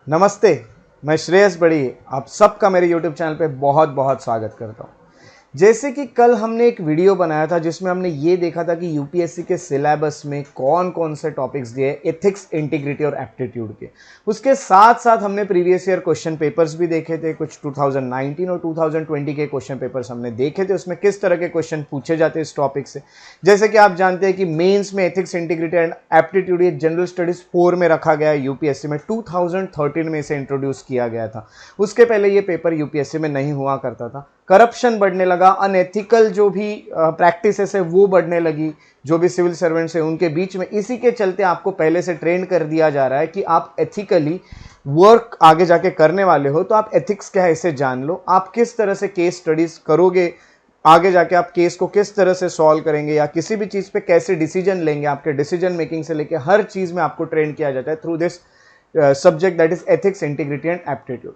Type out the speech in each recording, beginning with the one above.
नमस्ते। मैं श्रेयस बड़ी आप सबका मेरे YouTube चैनल पे बहुत बहुत स्वागत करता हूँ। जैसे कि कल हमने एक वीडियो बनाया था जिसमें हमने ये देखा था कि यूपीएससी के सिलेबस में कौन कौन से टॉपिक्स दिए एथिक्स, इंटीग्रिटी और एप्टीट्यूड के। उसके साथ साथ हमने प्रीवियस ईयर क्वेश्चन पेपर्स भी देखे थे, कुछ 2019 और 2020 के क्वेश्चन पेपर्स हमने देखे थे। उसमें किस तरह के क्वेश्चन पूछे जाते हैं इस टॉपिक से। जैसे कि आप जानते हैं कि मेंस में एथिक्स, इंटीग्रिटी एंड एप्टीट्यूड ये जनरल स्टडीज 4 में रखा गया है। यूपीएससी में 2013 में इसे इंट्रोड्यूस किया गया था। उसके पहले ये पेपर यूपीएससी में नहीं हुआ करता था। करप्शन बढ़ने लगा, अनएथिकल जो भी प्रैक्टिसेस है वो बढ़ने लगी, जो भी सिविल सर्वेंट्स है उनके बीच में। इसी के चलते आपको पहले से ट्रेन कर दिया जा रहा है कि आप एथिकली वर्क आगे जाके करने वाले हो तो आप एथिक्स क्या है इसे जान लो। आप किस तरह से केस स्टडीज करोगे, आगे जाके आप केस को किस तरह से सॉल्व करेंगे या किसी भी चीज़ पे कैसे डिसीजन लेंगे, आपके डिसीजन मेकिंग से लेके हर चीज़ में आपको ट्रेन किया जाता है through this subject that is ethics, integrity and aptitude.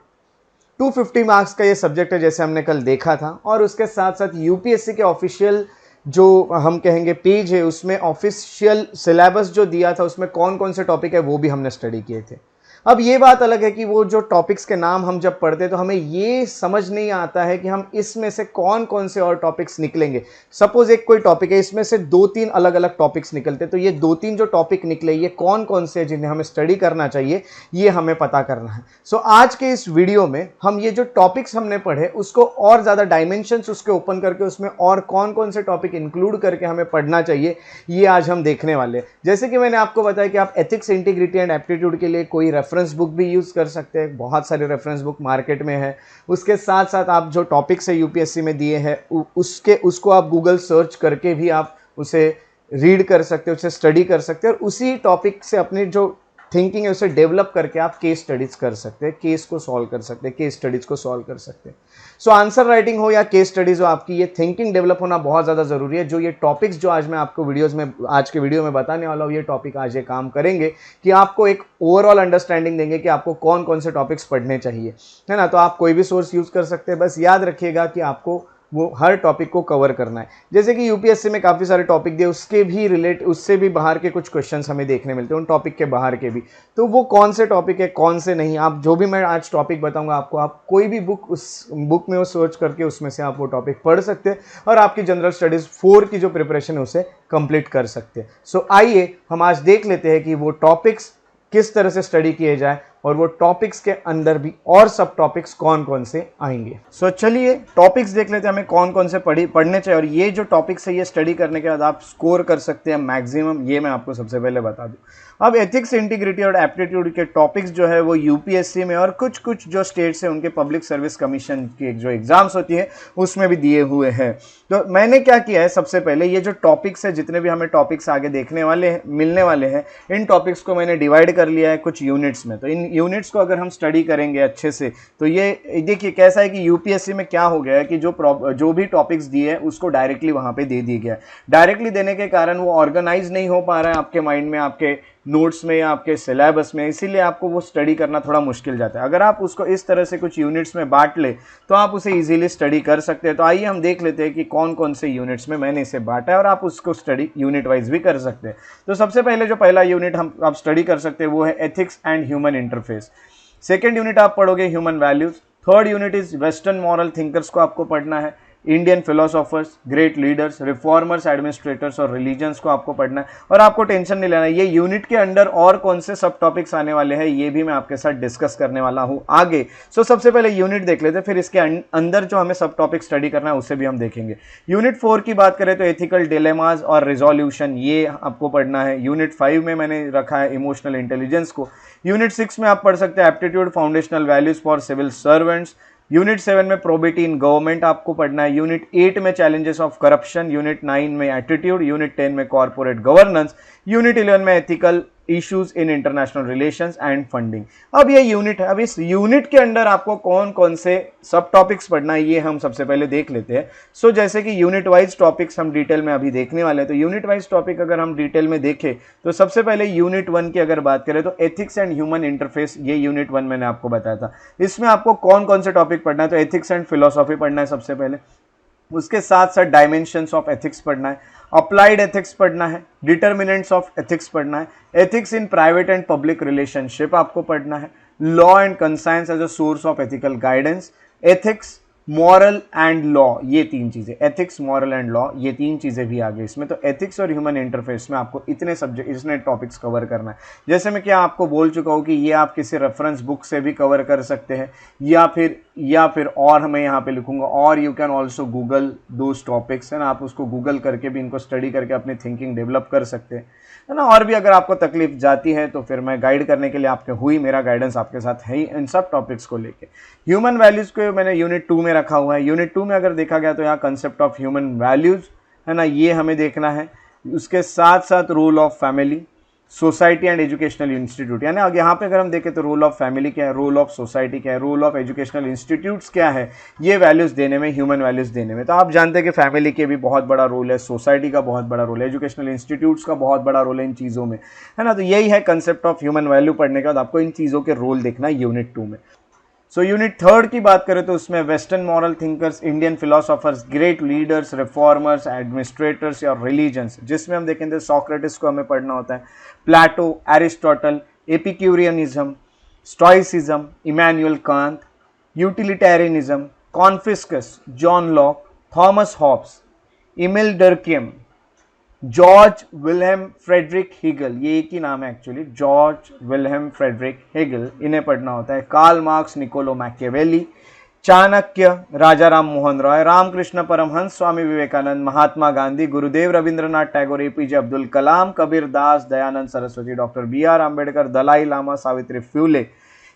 250 marks का ये सब्जेक्ट है जैसे हमने कल देखा था। और उसके साथ साथ यूपीएससी के ऑफिशियल जो हम कहेंगे पेज है उसमें ऑफिशियल सिलेबस जो दिया था उसमें कौन कौन से टॉपिक है वो भी हमने स्टडी किए थे। अब ये बात अलग है कि वो जो टॉपिक्स के नाम हम जब पढ़ते तो हमें ये समझ नहीं आता है कि हम इसमें से कौन कौन से और टॉपिक्स निकलेंगे। सपोज एक कोई टॉपिक है, इसमें से 2-3 अलग अलग टॉपिक्स निकलते, तो ये 2-3 जो टॉपिक निकले ये कौन कौन से जिन्हें हमें स्टडी करना चाहिए ये हमें पता करना है। सो आज के इस वीडियो में हम ये जो टॉपिक्स हमने पढ़े उसको और ज़्यादा डायमेंशंस उसके ओपन करके उसमें और कौन कौन से टॉपिक इंक्लूड करके हमें पढ़ना चाहिए ये आज हम देखने वाले हैं। जैसे कि मैंने आपको बताया कि आप एथिक्स, इंटीग्रिटी एंड एप्टीट्यूड के लिए कोई रेफरेंस बुक भी यूज़ कर सकते हैं। बहुत सारे रेफरेंस बुक मार्केट में है। उसके साथ साथ आप जो टॉपिक्स है यूपीएससी में दिए हैं उसको आप गूगल सर्च करके भी आप उसे रीड कर सकते हो, उसे स्टडी कर सकते हैं और उसी टॉपिक से अपनी जो थिंकिंग है उसे डेवलप करके आप केस स्टडीज कर सकते हैं, केस को सॉल्व कर सकते हैं, केस स्टडीज को सॉल्व कर सकते हैं। सो आंसर राइटिंग हो या केस स्टडीज हो, आपकी ये थिंकिंग डेवलप होना बहुत ज़्यादा ज़रूरी है। जो ये टॉपिक्स जो आज मैं आपको आज के वीडियो में बताने वाला हूँ, ये टॉपिक आज ये काम करेंगे कि आपको एक ओवरऑल अंडरस्टैंडिंग देंगे कि आपको कौन कौन से टॉपिक्स पढ़ने चाहिए, है ना। तो आप कोई भी सोर्स यूज़ कर सकते हैं, बस याद रखिएगा कि आपको वो हर टॉपिक को कवर करना है। जैसे कि यूपीएससी में काफ़ी सारे टॉपिक दिए, उससे भी बाहर के कुछ क्वेश्चंस हमें देखने मिलते हैं, उन टॉपिक के बाहर के भी। तो वो कौन से टॉपिक है कौन से नहीं, आप जो भी मैं आज टॉपिक बताऊंगा आपको, आप कोई भी बुक उस बुक में वो सर्च करके उसमें से आप वो टॉपिक पढ़ सकते हैं और आपकी जनरल स्टडीज़ 4 की जो प्रिपरेशन है उसे कंप्लीट कर सकते हैं। सो आइए हम आज देख लेते हैं कि वो टॉपिक्स किस तरह से स्टडी किए जाए और वो टॉपिक्स के अंदर भी और सब टॉपिक्स कौन कौन से आएंगे। सो चलिए टॉपिक्स देख लेते हैं हमें कौन कौन से पढ़ने चाहिए और ये जो टॉपिक्स है ये स्टडी करने के बाद आप स्कोर कर सकते हैं मैक्सिमम, ये मैं आपको सबसे पहले बता दूं। अब एथिक्स, इंटीग्रिटी और एप्टीट्यूड के टॉपिक्स जो है वो यूपीएससी में और कुछ कुछ जो स्टेट्स हैं उनके पब्लिक सर्विस कमीशन की जो एग्जाम्स होती है उसमें भी दिए हुए हैं। तो मैंने क्या किया है, सबसे पहले ये जो टॉपिक्स है, जितने भी हमें टॉपिक्स आगे देखने वाले हैं, मिलने वाले हैं, इन टॉपिक्स को मैंने डिवाइड कर लिया है कुछ यूनिट्स में। तो इन यूनिट्स को अगर हम स्टडी करेंगे अच्छे से तो ये देखिए कैसा है कि यूपीएससी में क्या हो गया है कि जो भी टॉपिक्स दिए हैं उसको डायरेक्टली वहाँ पे दे दिया गया है। डायरेक्टली देने के कारण वो ऑर्गेनाइज नहीं हो पा रहा है आपके माइंड में, आपके नोट्स में या आपके सिलेबस में, इसीलिए आपको वो स्टडी करना थोड़ा मुश्किल जाता है। अगर आप उसको इस तरह से कुछ यूनिट्स में बांट ले तो आप उसे इजीली स्टडी कर सकते हैं। तो आइए हम देख लेते हैं कि कौन कौन से यूनिट्स में मैंने इसे बांटा है और आप उसको स्टडी यूनिट वाइज भी कर सकते हैं। तो सबसे पहले जो पहला यूनिट आप स्टडी कर सकते हैं वो है ethics and human interface. Second unit आप पढ़ोगे human values. Third unit is western moral thinkers को आपको पढ़ना है। Indian philosophers, great leaders, reformers, administrators और रिलीजन्स को आपको पढ़ना है। और आपको टेंशन नहीं लेना है, ये यूनिट के अंडर और कौन से सब टॉपिक्स आने वाले हैं ये भी मैं आपके साथ डिस्कस करने वाला हूँ आगे। सो सबसे पहले यूनिट देख लेते हैं, फिर इसके अंदर जो हमें सब टॉपिक स्टडी करना है उसे भी हम देखेंगे। यूनिट 4 की बात करें तो एथिकल डिलेमास और रिजोल्यूशन, ये आपको पढ़ना है। यूनिट 5 में मैंने रखा है इमोशनल इंटेलिजेंस को। यूनिट 6 में आप पढ़ सकते हैं aptitude, foundational values for civil servants. Unit 7 में प्रोबिटी इन गवर्नमेंट आपको पढ़ना है। यूनिट 8 में चैलेंजेस ऑफ करप्शन। यूनिट 9 में एटीट्यूड। यूनिट 10 में कॉर्पोरेट गवर्नेंस। यूनिट 11 में ethical issues in international relations and funding. अब ये यूनिट है, अब इस यूनिट के अंडर आपको कौन कौन से सब टॉपिक्स पढ़ना है ये हम सबसे पहले देख लेते हैं। सो जैसे कि यूनिट वाइज टॉपिक्स हम डिटेल में अभी देखने वाले हैं। तो यूनिट वाइज टॉपिक अगर हम डिटेल में देखें तो सबसे पहले यूनिट 1 की अगर बात करें तो एथिक्स एंड ह्यूमन इंटरफेस, ये यूनिट 1 मैंने आपको बताया था। इसमें आपको कौन कौन से टॉपिक पढ़ना है, तो एथिक्स एंड फिलोसॉफी पढ़ना है सबसे पहले। उसके साथ साथ डायमेंशंस ऑफ एथिक्स पढ़ना है, अप्लाइड एथिक्स पढ़ना है, डिटर्मिनेंट्स ऑफ एथिक्स पढ़ना है, ethics in private and public relationship आपको पढ़ना है, law and conscience as a source of ethical guidance, ethics, moral and law, ये तीन चीजें, एथिक्स, मॉरल एंड लॉ, ये तीन चीजें भी आ गई इसमें। तो एथिक्स और ह्यूमन इंटरफेस में आपको इतने सब्जेक्ट, इतने टॉपिक्स कवर करना है। जैसे मैं क्या आपको बोल चुका हूँ कि ये आप किसी रेफरेंस बुक से भी कवर कर सकते हैं, या फिर और मैं यहाँ पे लिखूंगा, और you can also Google those topics, है ना, आप उसको गूगल करके भी इनको स्टडी करके अपनी थिंकिंग डेवलप कर सकते हैं, है ना। और भी अगर आपको तकलीफ जाती है तो फिर मैं गाइड करने के लिए आपके हुई, मेरा गाइडेंस आपके साथ है ही इन सब टॉपिक्स को लेके। ह्यूमन वैल्यूज को मैंने यूनिट 2 में रखा हुआ है। यूनिट 2 में अगर देखा गया तो यहाँ कंसेप्ट ऑफ ह्यूमन वैल्यूज, है ना, ये हमें देखना है। उसके साथ साथ role of family, society and educational institute, यानी अब यहाँ पे अगर हम देखें तो रोल ऑफ फैमिली क्या है, रोल ऑफ सोसाइटी क्या है, रोल ऑफ एजुकेशनल इंस्टीट्यूट्स क्या है, ये वैल्यूज देने में, ह्यूमन वैल्यूज देने में। तो आप जानते हैं कि फैमिली के भी बहुत बड़ा रोल है, सोसाइटी का बहुत बड़ा रोल है, एजुकेशनल इंस्टीट्यूट्स का बहुत बड़ा रोल है इन चीज़ों में, है ना। तो यही है कंसेप्ट ऑफ ह्यूमन वैल्यू पढ़ने के बाद आपको इन चीज़ों के रोल देखना है यूनिट 2 में। सो यूनिट 3 की बात करें तो उसमें western moral thinkers, Indian philosophers, great leaders, reformers, administrators और रिलीजन्स, जिसमें हम देखेंगे सोक्रेटिस को हमें पढ़ना होता है, Plato, Aristotle, Epicureanism, Stoicism, Immanuel Kant, utilitarianism, Confucius, John Locke, Thomas Hobbes, Emile Durkheim, Georg Wilhelm Friedrich Hegel, ये एक ही नाम है actually, Georg Wilhelm Friedrich Hegel, इन्हें पढ़ना होता है। Karl Marx, Niccolo Machiavelli, Chanakya, Raja Ram Mohan Roy, Ramakrishna Paramahamsa, Swami Vivekananda, Mahatma Gandhi, Gurudev Rabindranath Tagore, APJ Abdul Kalam, Kabir Das, Dayanand Saraswati, doctor BR Ambedkar, Dalai Lama, Savitri Phule,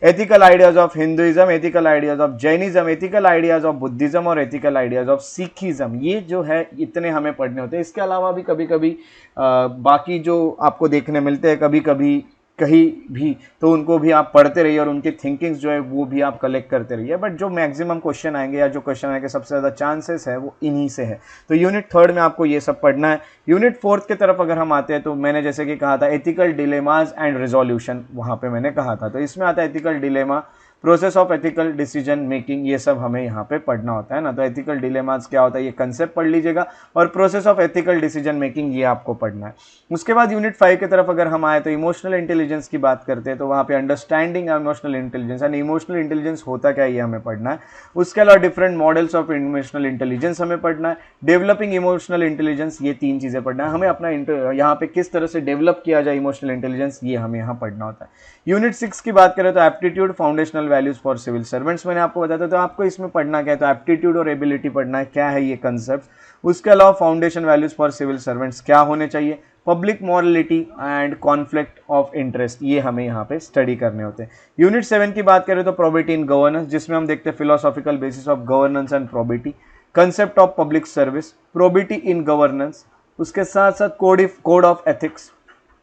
ethical ideas of Hinduism, ethical ideas of Jainism, ethical ideas of Buddhism और एथिकल आइडियाज ऑफ सिखिज्म, ये जो है इतने हमें पढ़ने होते हैं। इसके अलावा भी कभी कभी बाकी जो आपको देखने मिलते हैं कभी कभी कहीं भी, तो उनको भी आप पढ़ते रहिए और उनकी थिंकिंग्स जो है वो भी आप कलेक्ट करते रहिए। बट जो मैक्सिमम क्वेश्चन आएंगे या जो क्वेश्चन आने के सबसे ज़्यादा चांसेस है वो इन्हीं से है। तो यूनिट 3 में आपको ये सब पढ़ना है। यूनिट 4 की तरफ अगर हम आते हैं तो मैंने जैसे कि कहा था एथिकल डिलेमाज एंड रिजोल्यूशन, वहाँ पे मैंने कहा था, तो इसमें आता है ethical dilemma, process of ethical decision making, ये सब हमें यहाँ पे पढ़ना होता है ना। तो एथिकल डिलेमास क्या होता है ये कंसेप्ट पढ़ लीजिएगा, और process of ethical decision making ये आपको पढ़ना है। उसके बाद यूनिट 5 की तरफ अगर हम आए तो इमोशनल इंटेलिजेंस की बात करते हैं, तो वहाँ पे अंडरस्टैंडिंग इमोशनल इंटेलिजेंस, यानी इमोशनल इंटेलिजेंस होता क्या ये हमें पढ़ना है। उसके अलावा different models of emotional intelligence हमें पढ़ना है, डेवलपिंग इमोशनल इंटेलिजेंस, ये तीन चीज़ें पढ़ना है हमें। अपना यहाँ पे किस तरह से डेवलप किया जाए इमोशनल इंटेलिजेंस, ये हमें यहाँ पढ़ना होता है। यूनिट 6 की बात करें तो aptitude, foundational values for civil servants, मैंने आपको बताया था, तो आपको इसमें पढ़ना क्या है, तो एप्टीट्यूड और एबिलिटी पढ़ना है, क्या है ये कंसेप्ट। उसके अलावा foundation values for civil servants क्या होने चाहिए, public morality and conflict of interest, ये हमें यहाँ पे स्टडी करने होते हैं। यूनिट 7 की बात करें तो प्रोबेटी इन गवर्नेंस, जिसमें हम देखते हैं philosophical basis of governance and probity, concept of public service, probity in governance, उसके साथ साथ code of ethics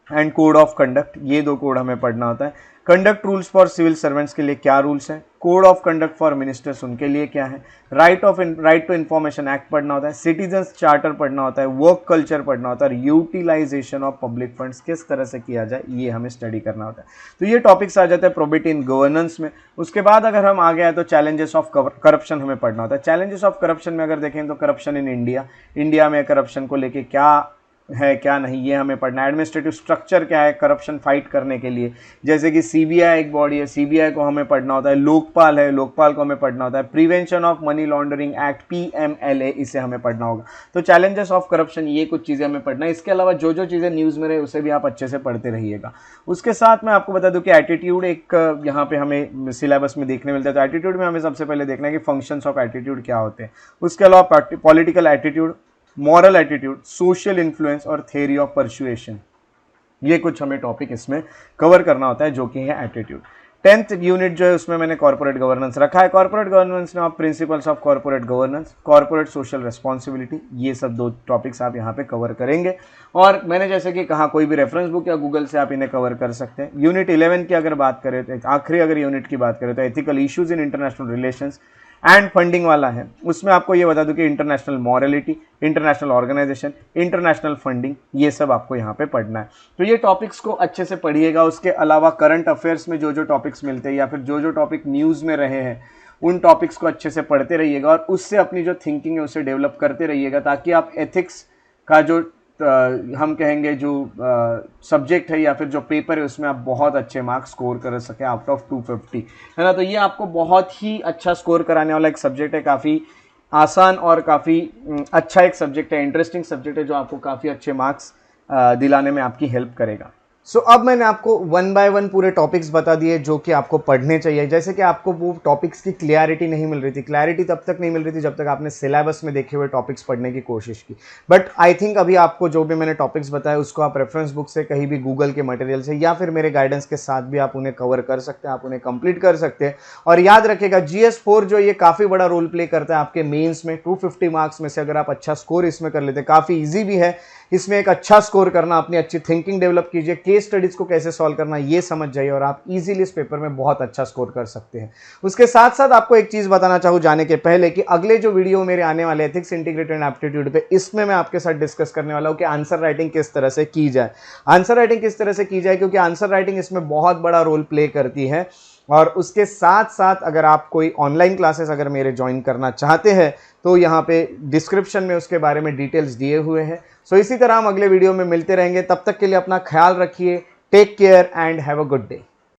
and code of conduct, ये दो कोड हमें पढ़ना होता है। Conduct rules for civil servants के लिए क्या रूल्स हैं, code of conduct for ministers उनके लिए क्या है, राइट टू इन्फॉर्मेशन एक्ट पढ़ना होता है, सिटीजन्स चार्टर पढ़ना होता है, वर्क कल्चर पढ़ना होता है, यूटिलाइजेशन ऑफ पब्लिक फंड्स किस तरह से किया जाए ये हमें स्टडी करना होता है। तो ये टॉपिक्स आ जाते हैं प्रोबेटी इन गवर्नेंस में। उसके बाद अगर हम आ गए तो चैलेंजेस ऑफ करप्शन हमें पढ़ना होता है। चैलेंजेस ऑफ करप्शन में अगर देखें तो करप्शन इन इंडिया में करप्शन को लेके क्या है क्या नहीं ये हमें पढ़ना है। एडमिनिस्ट्रेटिव स्ट्रक्चर क्या है करप्शन फाइट करने के लिए, जैसे कि सीबीआई एक बॉडी है, सीबीआई को हमें पढ़ना होता है, लोकपाल है, लोकपाल को हमें पढ़ना होता है, prevention of money laundering act PMLA, इसे हमें पढ़ना होगा। तो चैलेंजेस ऑफ करप्शन ये कुछ चीज़ें हमें पढ़ना है। इसके अलावा जो जो चीज़ें न्यूज़ में रहे उसे भी आप अच्छे से पढ़ते रहिएगा। उसके साथ मैं आपको बता दूं कि एटीट्यूड एक यहाँ पे हमें सिलेबस में देखने मिलता है, तो एटीट्यूड में हमें सबसे पहले देखना है कि फंक्शंस ऑफ एटीट्यूड क्या होते हैं। उसके अलावा political attitude, moral attitude, social influence और थ्योरी ऑफ परसुएशन, ये कुछ हमें टॉपिक इसमें कवर करना होता है जो कि है एटीट्यूड। 10th यूनिट जो है उसमें मैंने कॉर्पोरेट गवर्नेंस रखा है। कॉर्पोरेट गवर्नेंस में आप principles of corporate governance, corporate social responsibility, ये सब दो टॉपिक्स आप यहाँ पे कवर करेंगे। और मैंने जैसे कि कहा कोई भी रेफरेंस बुक या गूगल से आप इन्हें कवर कर सकते हैं। यूनिट 11 की अगर बात करें तो आखिरी अगर यूनिट की बात करें तो ethical issues in international relations and funding वाला है। उसमें आपको ये बता दूं कि international morality, international organization, international funding, ये सब आपको यहाँ पे पढ़ना है। तो ये टॉपिक्स को अच्छे से पढ़िएगा। उसके अलावा करंट अफेयर्स में जो जो टॉपिक्स मिलते हैं या फिर जो जो टॉपिक न्यूज़ में रहे हैं उन टॉपिक्स को अच्छे से पढ़ते रहिएगा और उससे अपनी जो थिंकिंग है उसे डेवलप करते रहिएगा, ताकि आप एथिक्स का जो हम कहेंगे जो सब्जेक्ट है या फिर जो पेपर है उसमें आप बहुत अच्छे मार्क्स स्कोर कर सकें आउट ऑफ 250, है ना। तो ये आपको बहुत ही अच्छा स्कोर कराने वाला एक सब्जेक्ट है, काफ़ी आसान और काफ़ी अच्छा एक सब्जेक्ट है, इंटरेस्टिंग सब्जेक्ट है जो आपको काफ़ी अच्छे मार्क्स दिलाने में आपकी हेल्प करेगा। सो अब मैंने आपको 1 बाय 1 पूरे टॉपिक्स बता दिए जो कि आपको पढ़ने चाहिए। जैसे कि आपको वो टॉपिक्स की क्लैरिटी नहीं मिल रही थी, क्लैरिटी तब तक नहीं मिल रही थी जब तक आपने सिलेबस में देखे हुए टॉपिक्स पढ़ने की कोशिश की। बट आई थिंक अभी आपको जो भी मैंने टॉपिक्स बताए उसको आप रेफरेंस बुक से, कहीं भी गूगल के मटेरियल से या फिर मेरे गाइडेंस के साथ भी आप उन्हें कवर कर सकते हैं, आप उन्हें कंप्लीट कर सकते हैं। और याद रखिएगा GS4 जो ये काफ़ी बड़ा रोल प्ले करता है आपके मेंस में। 250 मार्क्स में से अगर आप अच्छा स्कोर इसमें कर लेते हैं, काफ़ी ईजी भी है इसमें एक अच्छा स्कोर करना। अपनी अच्छी थिंकिंग डेवलप कीजिए, केस स्टडीज को कैसे सॉल्व करना ये समझ जाइए और आप इजीली इस पेपर में बहुत अच्छा स्कोर कर सकते हैं। उसके साथ साथ आपको एक चीज बताना चाहूँ जाने के पहले कि अगले जो वीडियो मेरे आने वाले एथिक्स इंटीग्रेटेड एप्टीट्यूड पे, इसमें मैं आपके साथ डिस्कस करने वाला हूँ कि आंसर राइटिंग किस तरह से की जाए। आंसर राइटिंग किस तरह से की जाए, क्योंकि आंसर राइटिंग इसमें बहुत बड़ा रोल प्ले करती है। और उसके साथ साथ अगर आप कोई ऑनलाइन क्लासेस अगर मेरे ज्वाइन करना चाहते हैं तो यहाँ पे डिस्क्रिप्शन में उसके बारे में डिटेल्स दिए हुए हैं। सो इसी तरह हम अगले वीडियो में मिलते रहेंगे। तब तक के लिए अपना ख्याल रखिए। Take care and have a good day.